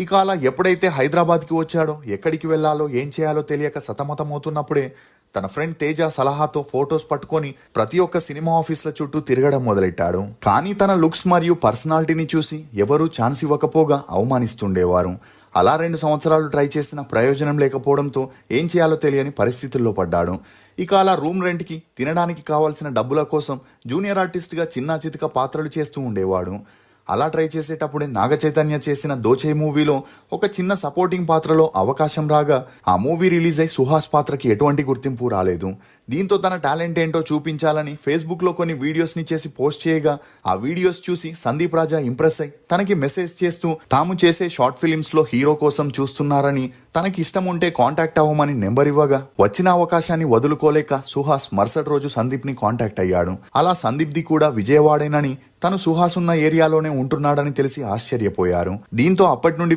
ఇక అలా ఎప్పుడైతే హైదరాబాద్కి వచ్చాడో ఎక్కడికి వెళ్లాలో ఏం చేయాలో తెలియక సతమతమవుతున్నప్పుడే తన ఫ్రెండ్ తేజ సలహాతో ఫొటోస్ పట్టుకొని ప్రతి ఒక్క సినిమా ఆఫీసుల చుట్టూ తిరగడం మొదలెట్టాడు. కానీ తన లుక్స్ మరియు పర్సనాలిటీని చూసి ఎవరూ ఛాన్స్ ఇవ్వకపోగా అవమానిస్తుండేవారు. అలా 2 సంవత్సరాలు ట్రై చేసిన ప్రయోజనం లేకపోవడంతో ఏం చేయాలో తెలియని పరిస్థితుల్లో పడ్డాడు. ఇక అలా రూమ్ రెంట్కి తినడానికి కావాల్సిన డబ్బుల కోసం జూనియర్ ఆర్టిస్ట్గా చిన్నా చితక పాత్రలు చేస్తూ ఉండేవాడు. అలా ట్రై చేసేటప్పుడే నాగ చైతన్య చేసిన దోచే మూవీలో ఒక చిన్న సపోర్టింగ్ పాత్రలో అవకాశం రాగా ఆ మూవీ రిలీజ్ అయి సుహాస్ పాత్రకి ఎటువంటి గుర్తింపు రాలేదు. దీంతో తన టాలెంట్ ఏంటో చూపించాలని ఫేస్బుక్లో కొన్ని వీడియోస్ని చేసి పోస్ట్ చేయగా ఆ వీడియోస్ చూసి సందీప్ రాజా ఇంప్రెస్ అయి తనకి మెసేజ్ చేస్తూ తాము చేసే షార్ట్ ఫిలిమ్స్లో హీరో కోసం చూస్తున్నారని, తనకి ఇష్టం ఉంటే కాంటాక్ట్ అవ్వమని నెంబర్ ఇవ్వగా వచ్చిన అవకాశాన్ని వదులుకోలేక సుహాస్ మరుసటి రోజు సందీప్ని కాంటాక్ట్ అయ్యాడు. అలా సందీప్ది కూడా విజయవాడేనని, తను సుహాస్ ఉన్న ఏరియాలోనే ఉంటున్నాడని తెలిసి ఆశ్చర్యపోయారు. దీంతో అప్పటి నుండి